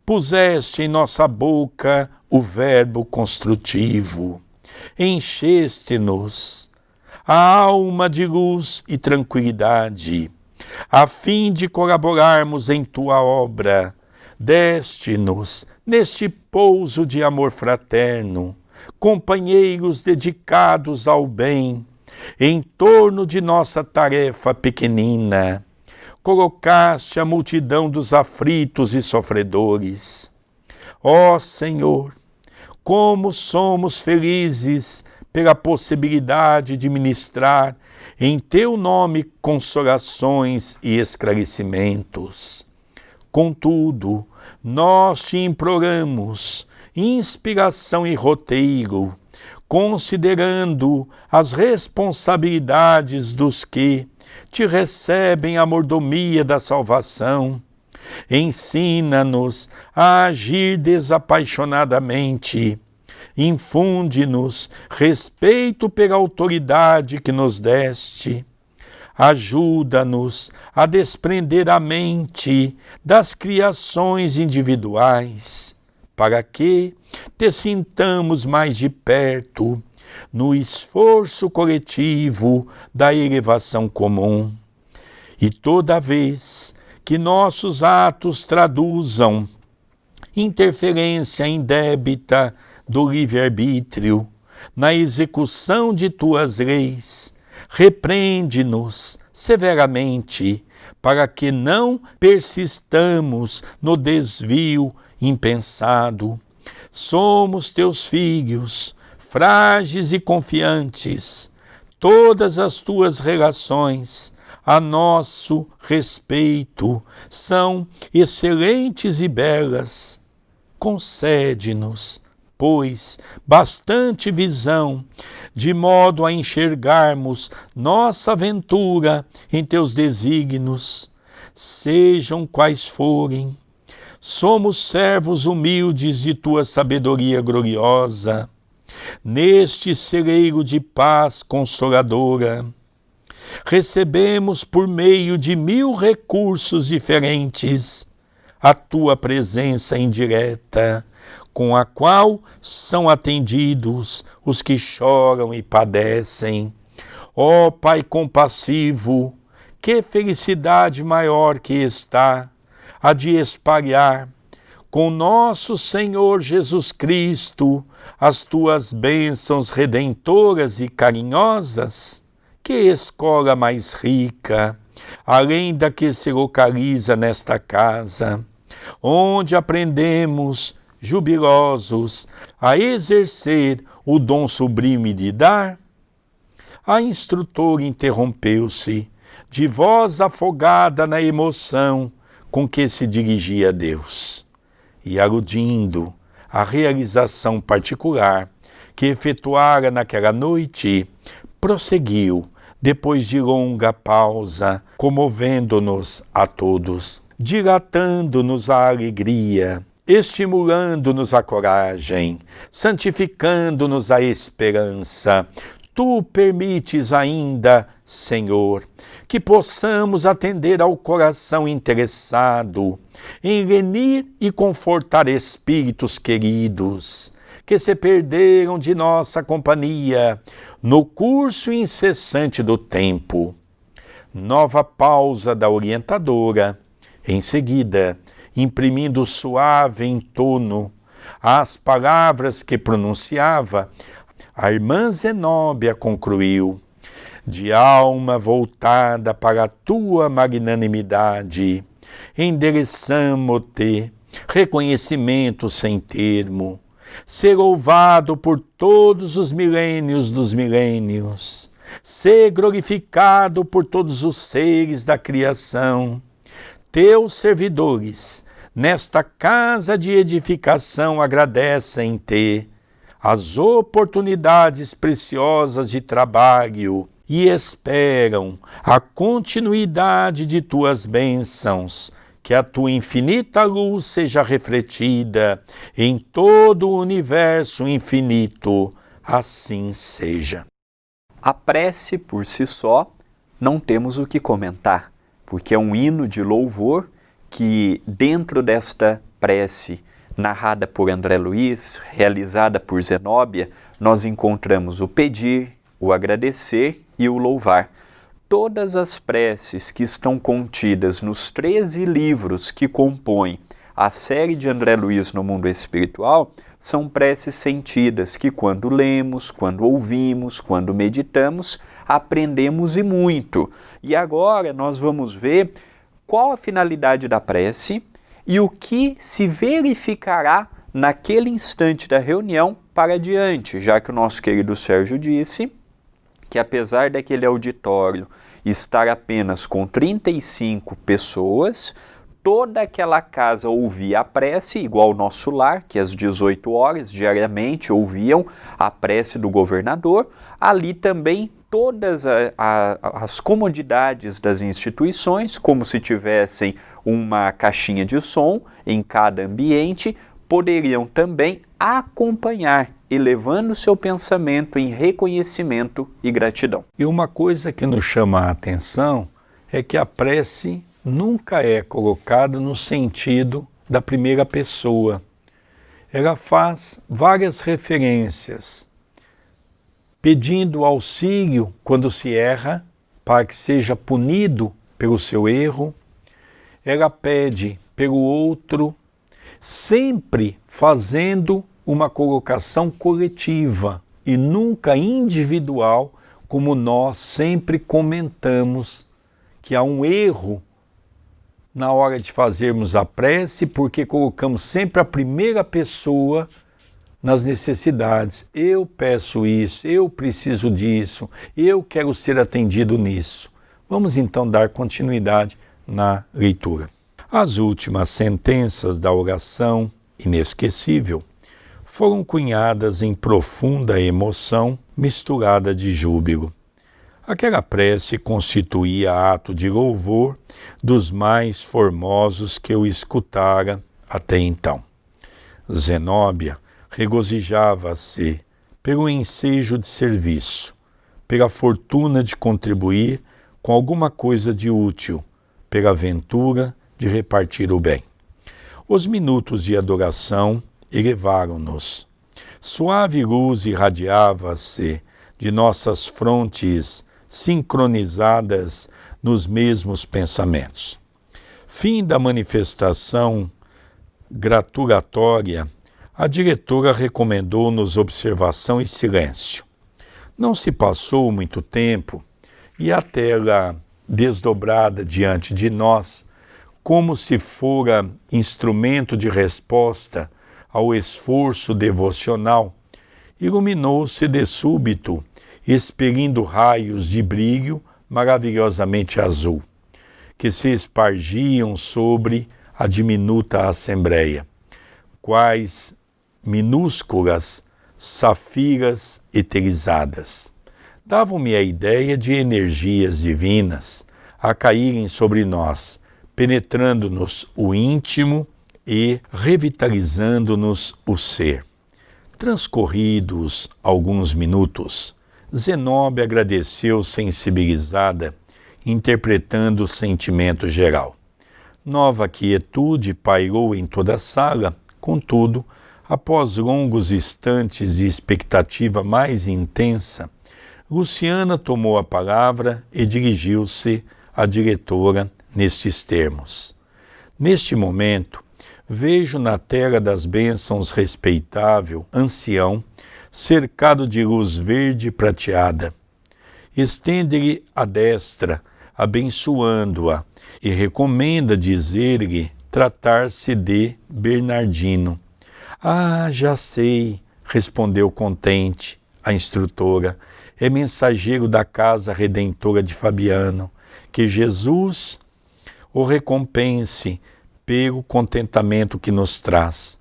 Puseste em nossa boca o verbo construtivo. Encheste-nos a alma de luz e tranquilidade, a fim de colaborarmos em tua obra. Deste-nos, neste pouso de amor fraterno, companheiros dedicados ao bem, em torno de nossa tarefa pequenina. Colocaste a multidão dos aflitos e sofredores. Ó Senhor, como somos felizes pela possibilidade de ministrar em teu nome consolações e esclarecimentos. Contudo, nós te imploramos inspiração e roteiro, considerando as responsabilidades dos que te recebem a mordomia da salvação. Ensina-nos a agir desapaixonadamente. Infunde-nos respeito pela autoridade que nos deste. Ajuda-nos a desprender a mente das criações individuais, para que te sintamos mais de perto no esforço coletivo da elevação comum. E toda vez que nossos atos traduzam interferência indébita do livre-arbítrio na execução de tuas leis, repreende-nos severamente, para que não persistamos no desvio impensado. Somos teus filhos, frágeis e confiantes. Todas as tuas relações a nosso respeito são excelentes e belas. Concede-nos, pois, bastante visão, de modo a enxergarmos nossa aventura em teus desígnios, sejam quais forem. Somos servos humildes de tua sabedoria gloriosa, neste celeiro de paz consoladora. Recebemos por meio de 1000 recursos diferentes a tua presença indireta, com a qual são atendidos os que choram e padecem. Ó Pai compassivo, que felicidade maior que está a de espalhar, com nosso Senhor Jesus Cristo, as tuas bênçãos redentoras e carinhosas, que escola mais rica, além da que se localiza nesta casa, onde aprendemos, jubilosos, a exercer o dom sublime de dar? A instrutora interrompeu-se, de voz afogada na emoção com que se dirigia a Deus, e aludindo à realização particular que efetuara naquela noite, prosseguiu, depois de longa pausa, comovendo-nos a todos, dilatando-nos a alegria, estimulando-nos a coragem, santificando-nos a esperança. Tu permites ainda, Senhor, que possamos atender ao coração interessado em lenir e confortar espíritos queridos que se perderam de nossa companhia no curso incessante do tempo. Nova pausa da orientadora. Em seguida, imprimindo suave entono às palavras que pronunciava, a irmã Zenóbia concluiu: de alma voltada para a tua magnanimidade, endereçamo-te reconhecimento sem termo, ser louvado por todos os milênios dos milênios, ser glorificado por todos os seres da criação. Teus servidores, nesta casa de edificação, agradecem-te as oportunidades preciosas de trabalho e esperam a continuidade de tuas bênçãos, que a tua infinita luz seja refletida em todo o universo infinito. Assim seja. A prece por si só não temos o que comentar, porque é um hino de louvor que, dentro desta prece narrada por André Luiz, realizada por Zenóbia, nós encontramos o pedir, o agradecer e o louvar. Todas as preces que estão contidas nos 13 livros que compõem a série de André Luiz no mundo espiritual são preces sentidas que, quando lemos, quando ouvimos, quando meditamos, aprendemos e muito. E agora nós vamos ver qual a finalidade da prece e o que se verificará naquele instante da reunião para diante, já que o nosso querido Sérgio disse que, apesar daquele auditório estar apenas com 35 pessoas, toda aquela casa ouvia a prece, igual o nosso lar, que às 18 horas diariamente ouviam a prece do governador. Ali também todas as comodidades das instituições, como se tivessem uma caixinha de som em cada ambiente, poderiam também acompanhar, elevando seu pensamento em reconhecimento e gratidão. E uma coisa que nos chama a atenção é que a prece nunca é colocada no sentido da primeira pessoa. Ela faz várias referências, pedindo auxílio quando se erra, para que seja punido pelo seu erro. Ela pede pelo outro, sempre fazendo uma colocação coletiva e nunca individual, como nós sempre comentamos que há um erro na hora de fazermos a prece, porque colocamos sempre a primeira pessoa nas necessidades. Eu peço isso, eu preciso disso, eu quero ser atendido nisso. Vamos então dar continuidade na leitura. As últimas sentenças da oração inesquecível foram cunhadas em profunda emoção misturada de júbilo. Aquela prece constituía ato de louvor dos mais formosos que eu escutara até então. Zenóbia regozijava-se pelo ensejo de serviço, pela fortuna de contribuir com alguma coisa de útil, pela ventura de repartir o bem. Os minutos de adoração elevaram-nos. Suave luz irradiava-se de nossas frontes sincronizadas nos mesmos pensamentos. Fim da manifestação gratulatória, a diretora recomendou-nos observação e silêncio. Não se passou muito tempo e a tela desdobrada diante de nós, como se fora instrumento de resposta ao esforço devocional, iluminou-se de súbito, expelindo raios de brilho maravilhosamente azul, que se espargiam sobre a diminuta assembleia, quais minúsculas safiras eterizadas. Davam-me a ideia de energias divinas a caírem sobre nós, penetrando-nos o íntimo e revitalizando-nos o ser. Transcorridos alguns minutos, Zenobia agradeceu sensibilizada, interpretando o sentimento geral. Nova quietude pairou em toda a sala, contudo, após longos instantes de expectativa mais intensa, Luciana tomou a palavra e dirigiu-se à diretora nestes termos. Neste momento, vejo na tela das bênçãos respeitável ancião, cercado de luz verde prateada. Estende-lhe a destra, abençoando-a, e recomenda dizer-lhe tratar-se de Bernardino. Ah, já sei, respondeu contente a instrutora, é mensageiro da casa redentora de Fabiano, que Jesus o recompense pelo contentamento que nos traz.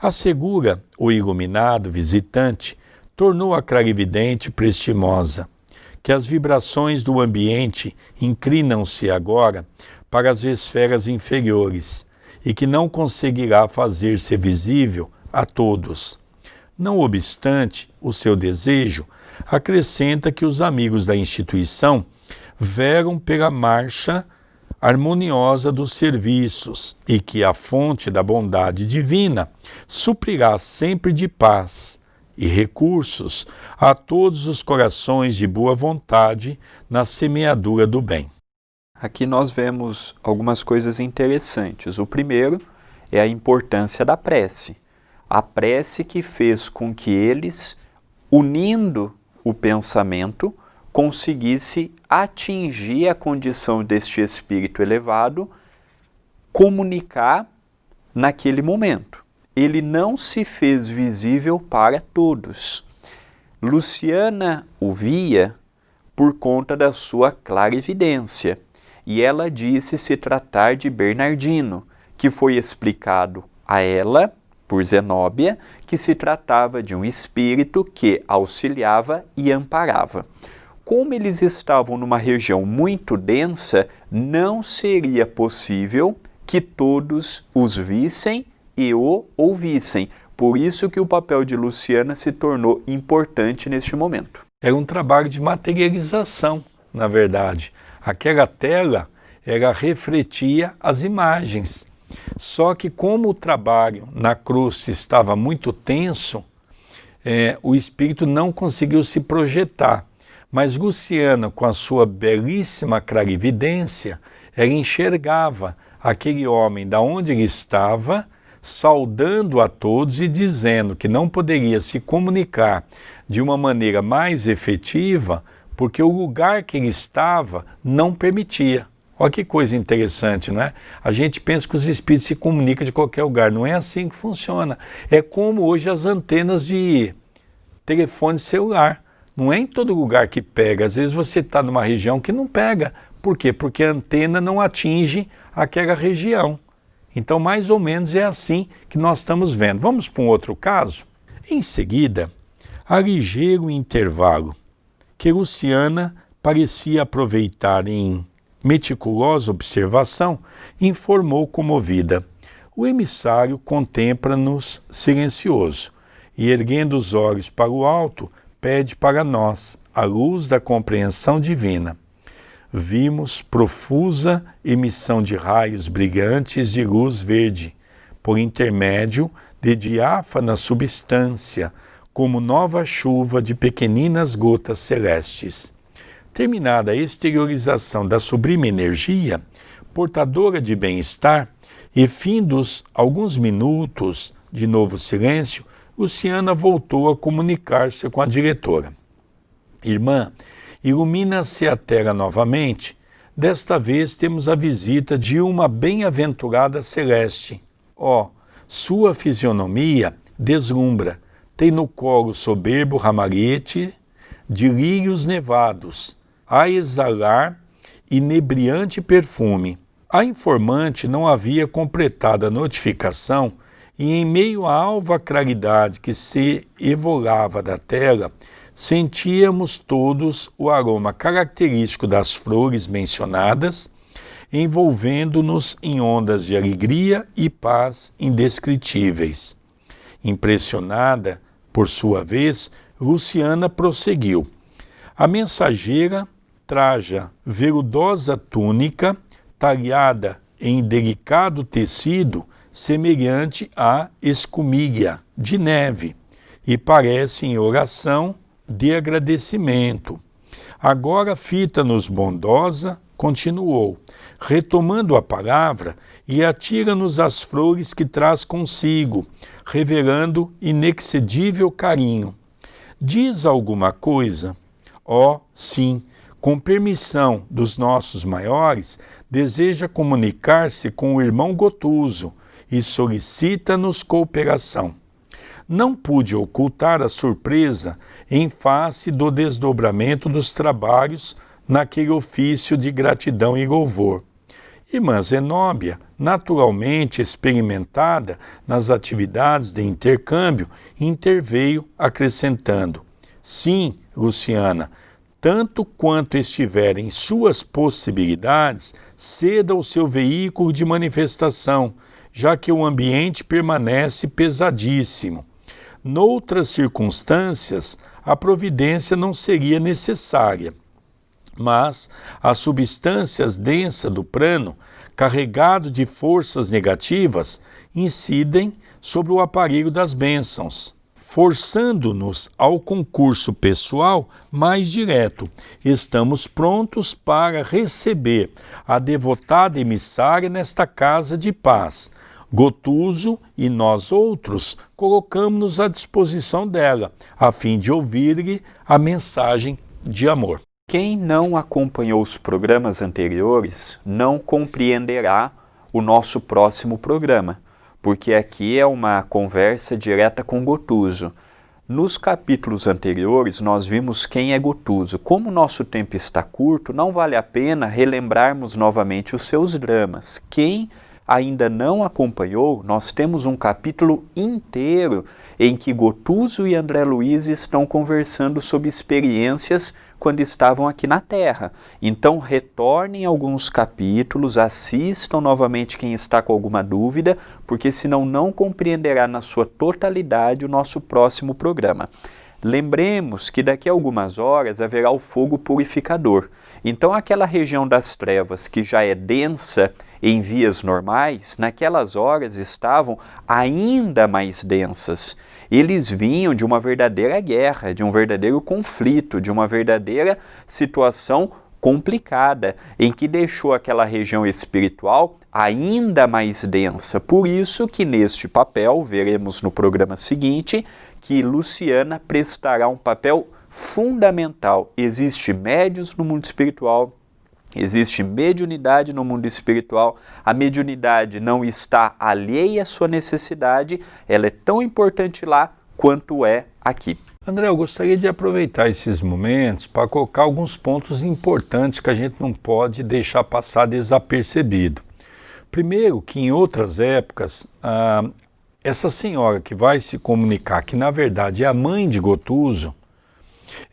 Assegura o iluminado visitante, tornou a clarividente prestimosa, que as vibrações do ambiente inclinam-se agora para as esferas inferiores e que não conseguirá fazer-se visível a todos. Não obstante o seu desejo, acrescenta que os amigos da instituição velam pela marcha harmoniosa dos serviços e que a fonte da bondade divina suprirá sempre de paz e recursos a todos os corações de boa vontade na semeadura do bem. Aqui nós vemos algumas coisas interessantes. O primeiro é a importância da prece. A prece que fez com que eles, unindo o pensamento, conseguisse atingir a condição deste espírito elevado, comunicar naquele momento. Ele não se fez visível para todos. Luciana o via por conta da sua clarividência, e ela disse se tratar de Bernardino, que foi explicado a ela, por Zenóbia, que se tratava de um espírito que auxiliava e amparava. Como eles estavam numa região muito densa, não seria possível que todos os vissem e o ouvissem. Por isso que o papel de Luciana se tornou importante neste momento. Era um trabalho de materialização, na verdade. Aquela tela, ela refletia as imagens. Só que como o trabalho na cruz estava muito tenso, o espírito não conseguiu se projetar. Mas Luciana, com a sua belíssima clarividência, ela enxergava aquele homem da onde ele estava, saudando a todos e dizendo que não poderia se comunicar de uma maneira mais efetiva, porque o lugar que ele estava não permitia. Olha que coisa interessante, não é? A gente pensa que os espíritos se comunicam de qualquer lugar. Não é assim que funciona. É como hoje as antenas de telefone celular. Não é em todo lugar que pega. Às vezes você está numa região que não pega. Por quê? Porque a antena não atinge aquela região. Então, mais ou menos é assim que nós estamos vendo. Vamos para um outro caso? Em seguida, há ligeiro intervalo que Luciana parecia aproveitar em meticulosa observação, informou comovida. O emissário contempla-nos silencioso e, erguendo os olhos para o alto, pede para nós a luz da compreensão divina. Vimos profusa emissão de raios brilhantes de luz verde, por intermédio de diáfana substância, como nova chuva de pequeninas gotas celestes. Terminada a exteriorização da sublime energia, portadora de bem-estar, E findos alguns minutos de novo silêncio, Luciana voltou a comunicar-se com a diretora. Irmã, ilumina-se a terra novamente. Desta vez temos a visita de uma bem-aventurada celeste. Ó, sua fisionomia deslumbra. Tem no colo soberbo ramalhete de lírios nevados, a exalar inebriante perfume. A informante não havia completado a notificação e, em meio à alva claridade que se evolava da tela, sentíamos todos o aroma característico das flores mencionadas, envolvendo-nos em ondas de alegria e paz indescritíveis. Impressionada, por sua vez, Luciana prosseguiu. A mensageira traja veludosa túnica, talhada em delicado tecido semelhante à escumilha de neve, e parece em oração de agradecimento. Agora fita-nos bondosa, continuou, retomando a palavra, e atira-nos as flores que traz consigo, revelando inexcedível carinho. Diz alguma coisa? Oh, sim, com permissão dos nossos maiores, deseja comunicar-se com o irmão Gotuso e solicita-nos cooperação. Não pude ocultar a surpresa em face do desdobramento dos trabalhos naquele ofício de gratidão e louvor. Irmã Zenóbia, naturalmente experimentada nas atividades de intercâmbio, interveio acrescentando: sim, Luciana, tanto quanto estiver em suas possibilidades, ceda o seu veículo de manifestação, já que o ambiente permanece pesadíssimo. Noutras circunstâncias, a providência não seria necessária, mas as substâncias densas do prano, carregado de forças negativas, incidem sobre o aparelho das bênçãos, forçando-nos ao concurso pessoal mais direto. Estamos prontos para receber a devotada emissária nesta casa de paz. Gotuso e nós outros colocamos-nos à disposição dela, a fim de ouvir-lhe a mensagem de amor. Quem não acompanhou os programas anteriores não compreenderá o nosso próximo programa, porque aqui é uma conversa direta com Gotuso. Nos capítulos anteriores, nós vimos quem é Gotuso. Como o nosso tempo está curto, não vale a pena relembrarmos novamente os seus dramas. Quem ainda não acompanhou, nós temos um capítulo inteiro em que Gotuso e André Luiz estão conversando sobre experiências quando estavam aqui na Terra. Então, retornem alguns capítulos, assistam novamente quem está com alguma dúvida, porque senão não compreenderá na sua totalidade o nosso próximo programa. Lembremos que daqui a algumas horas haverá o fogo purificador. Então, aquela região das trevas que já é densa em vias normais, naquelas horas estavam ainda mais densas. Eles vinham de uma verdadeira guerra, de um verdadeiro conflito, de uma verdadeira situação complicada, em que deixou aquela região espiritual ainda mais densa. Por isso que neste papel, veremos no programa seguinte, que Luciana prestará um papel fundamental. Existe médiuns no mundo espiritual, existe mediunidade no mundo espiritual. A mediunidade não está alheia à sua necessidade, ela é tão importante lá quanto é aqui. André, eu gostaria de aproveitar esses momentos para colocar alguns pontos importantes que a gente não pode deixar passar desapercebido. Primeiro, que em outras épocas, essa senhora que vai se comunicar, que na verdade é a mãe de Gotuso,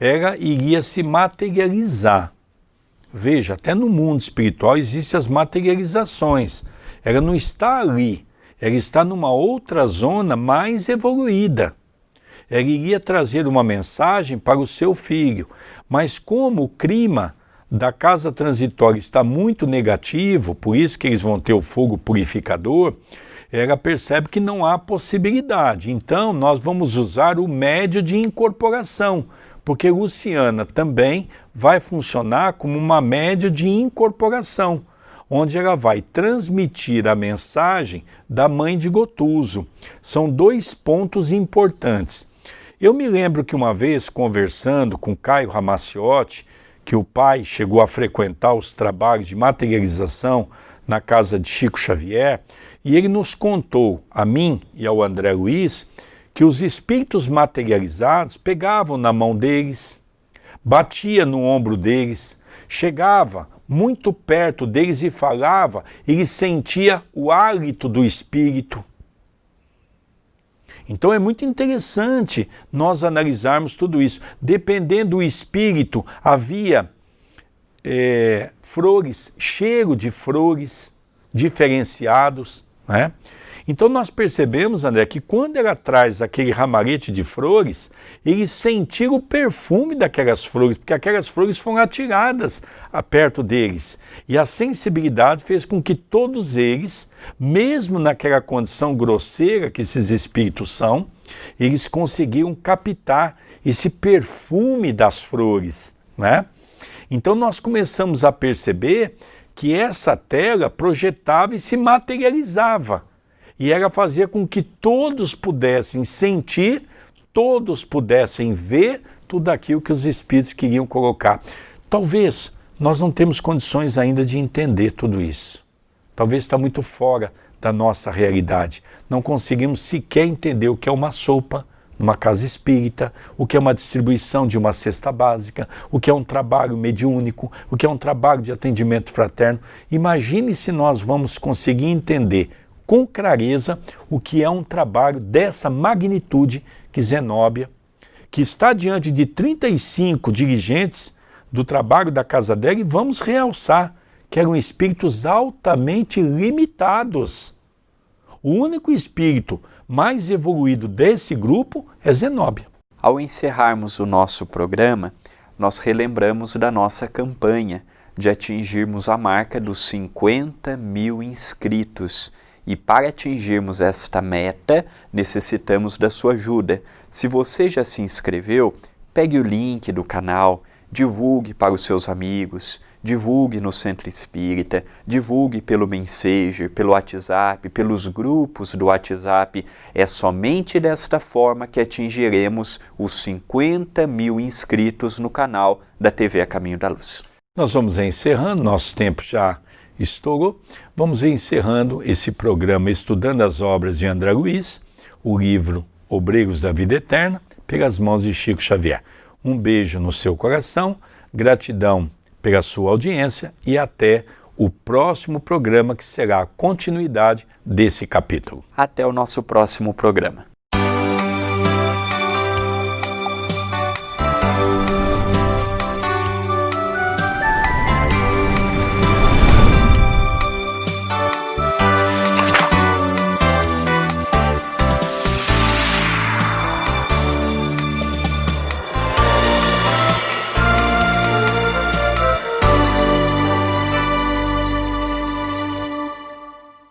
ela iria se materializar. Veja, até no mundo espiritual existem as materializações. Ela não está ali, ela está numa outra zona mais evoluída. Ela iria trazer uma mensagem para o seu filho, mas como o clima da casa transitória está muito negativo, por isso que eles vão ter o fogo purificador, ela percebe que não há possibilidade. Então, nós vamos usar o médio de incorporação, porque Luciana também vai funcionar como uma média de incorporação, onde ela vai transmitir a mensagem da mãe de Gotuso. São 2 pontos importantes. Eu me lembro que uma vez, conversando com Caio Ramacciotti, que o pai chegou a frequentar os trabalhos de materialização na casa de Chico Xavier, e ele nos contou, a mim e ao André Luiz, que os espíritos materializados pegavam na mão deles, batia no ombro deles, chegava muito perto deles e falava, ele sentia o hálito do espírito. Então é muito interessante nós analisarmos tudo isso. Dependendo do espírito, havia flores, cheiro de flores diferenciados, né? Então nós percebemos, André, que quando ela traz aquele ramalhete de flores, eles sentiram o perfume daquelas flores, porque aquelas flores foram atiradas perto deles. E a sensibilidade fez com que todos eles, mesmo naquela condição grosseira que esses espíritos são, eles conseguiram captar esse perfume das flores, né? Então nós começamos a perceber que essa tela projetava e se materializava. E ela fazia com que todos pudessem sentir, todos pudessem ver tudo aquilo que os espíritos queriam colocar. Talvez nós não temos condições ainda de entender tudo isso. Talvez está muito fora da nossa realidade. Não conseguimos sequer entender o que é uma sopa numa casa espírita, o que é uma distribuição de uma cesta básica, o que é um trabalho mediúnico, o que é um trabalho de atendimento fraterno. Imagine se nós vamos conseguir entender com clareza o que é um trabalho dessa magnitude que Zenóbia, que está diante de 35 dirigentes do trabalho da casa dela, e vamos realçar que eram espíritos altamente limitados. O único espírito mais evoluído desse grupo é Zenóbia. Ao encerrarmos o nosso programa, nós relembramos da nossa campanha de atingirmos a marca dos 50 mil inscritos. E para atingirmos esta meta, necessitamos da sua ajuda. Se você já se inscreveu, pegue o link do canal, divulgue para os seus amigos, divulgue no Centro Espírita, divulgue pelo Messenger, pelo WhatsApp, pelos grupos do WhatsApp. É somente desta forma que atingiremos os 50 mil inscritos no canal da TV A Caminho da Luz. Nós vamos encerrando, nosso tempo já estourou. Vamos encerrando esse programa estudando as obras de André Luiz, o livro Obreiros da Vida Eterna, pelas mãos de Chico Xavier. Um beijo no seu coração, gratidão pela sua audiência e até o próximo programa, que será a continuidade desse capítulo. Até o nosso próximo programa.